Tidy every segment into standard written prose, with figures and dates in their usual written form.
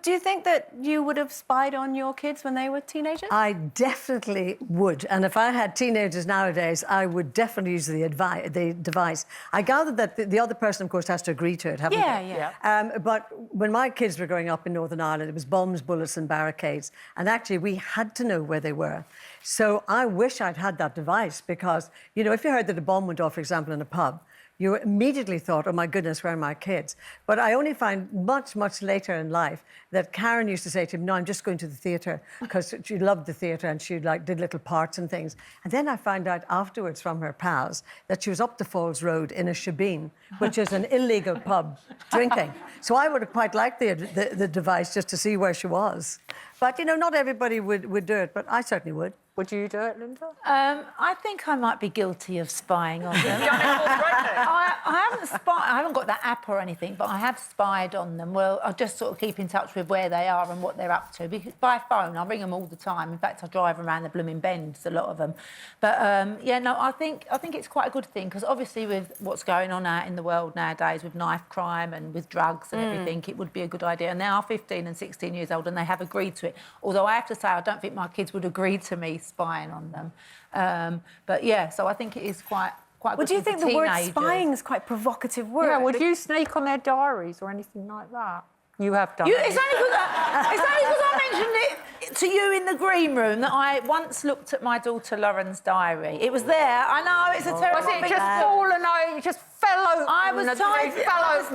Do you think that you would have spied on your kids when they were teenagers? I definitely would. And if I had teenagers nowadays, I would definitely use the device. I gather that the other person, of course, has to agree to it, haven't they? Yeah. But when my kids were growing up in Northern Ireland, it was bombs, bullets and barricades. And actually, we had to know where they were. So I wish I'd had that device because, you know, if you heard that a bomb went off, for example, in a pub, you immediately thought, oh, my goodness, where are my kids? But I only find much, much later in life that Karen used to say to him, no, I'm just going to the theatre, because she loved the theatre and she did little parts and things. And then I found out afterwards from her pals that she was up the Falls Road in a shebeen, which is an illegal pub, drinking. So I would have quite liked the device just to see where she was. But, you know, not everybody would do it, but I certainly would. Would you do it, Linda? I think I might be guilty of spying on them. You've done it already. I haven't got that app or anything, but I have spied on them. Well, I just sort of keep in touch with where they are and what they're up to. Because by phone, I ring them all the time. In fact, I drive around the blooming bends, a lot of them. But yeah, no, I think it's quite a good thing because obviously with what's going on out in the world nowadays with knife crime and with drugs and everything, it would be a good idea. And they are 15 and 16 years old and they have agreed to it. Although I have to say, I don't think my kids would agree to me spying on them. But yeah, so I think it is quite good. Well, do you think the word teenagers. spying is quite a provocative word? Yeah, would you sneak on their diaries or anything like that? You have done It's only because I mentioned it to you in the green room that I once looked at my daughter Lauren's diary. It was there. I know, it's a terrible Was it thing. just fallen over? It just fell over? I was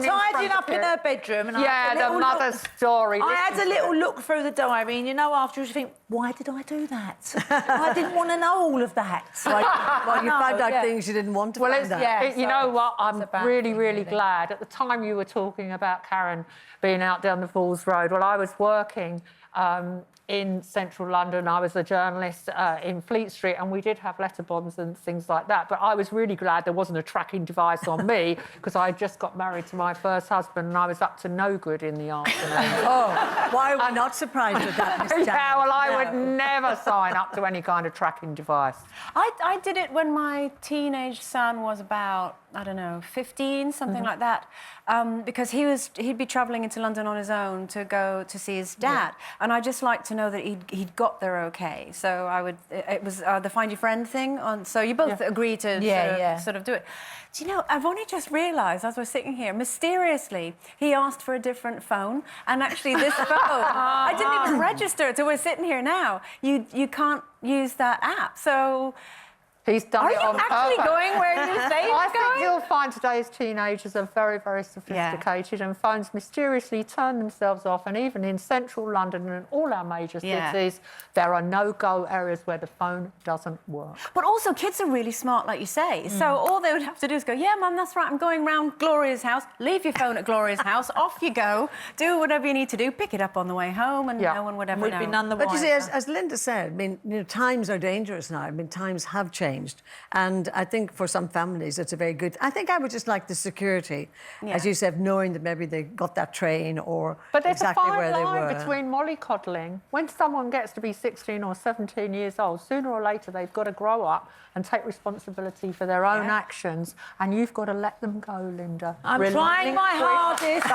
tidying up in her bedroom and yeah, the mother's story. I had a little look through the diary and, you know, afterwards you think, why did I do that? I didn't want to know all of that. Well, you found out things you didn't want to find out. Yeah, you know what? I'm really, really really glad. At the time you were talking about Karen being out down the Falls Road, well, I was working in central London. I was a journalist in Fleet Street and we did have letterbombs and things like that. But I was really glad there wasn't a tracking device on me because I just got married to my first husband and I was up to no good in the afternoon. Oh, why are we not surprised with that, Miss Yeah, well, I would never sign up to any kind of tracking device. I did it when my teenage son was about, I don't know, 15, something like that, because he'd be travelling into London on his own to go to see his dad, and I just liked to know that he'd got there okay. So it was the Find Your Friend thing so you both agreed to sort of do it. Do you know, I've only just realised as we're sitting here, mysteriously, he asked for a different phone, and actually this phone, I didn't even register it, so we're sitting here now. You can't use that app, so... He's done it on purpose. Are you actually going where you say you're I think going? you'll find today's teenagers are very, very sophisticated and phones mysteriously turn themselves off. And even in central London and all our major cities, there are no-go areas where the phone doesn't work. But also, kids are really smart, like you say. So all they would have to do is go, yeah, Mum, that's right, I'm going round Gloria's house. Leave your phone at Gloria's house. Off you go. Do whatever you need to do. Pick it up on the way home and no one would ever know. Would be none the But you wiser. see, as Linda said, I mean, you know, times are dangerous now. I mean, times have changed. And I think for some families, it's a very good... I think I would just like the security, as you said, knowing that maybe they got that train or But there's exactly a where fine they line were. between mollycoddling. When someone gets to be 16 or 17 years old, sooner or later they've got to grow up and take responsibility for their own actions, and you've got to let them go, Linda. I'm trying my hardest.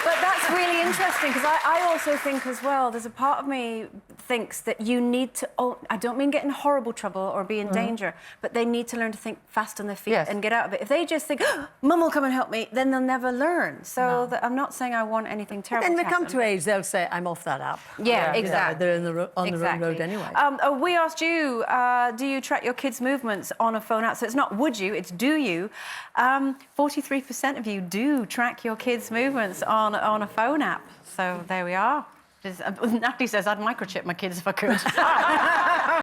But that's really interesting, because I also think as well, there's a part of me thinks that you need to... I don't mean get in horrible trouble or be in danger, but they need to learn to think fast on their feet and get out of it. If they just think, Mum will come and help me, then they'll never learn. So I'm not saying I want anything terrible And to they come happen. to age, they'll say, I'm off that app. Yeah, You know, exactly. they're on the wrong road anyway. We asked you, do you track your kids' movements on a phone app? So it's not would you, it's do you. 43% of you do track your kids' movements on a phone app. So there we are. Natalie says I'd microchip my kids if I could.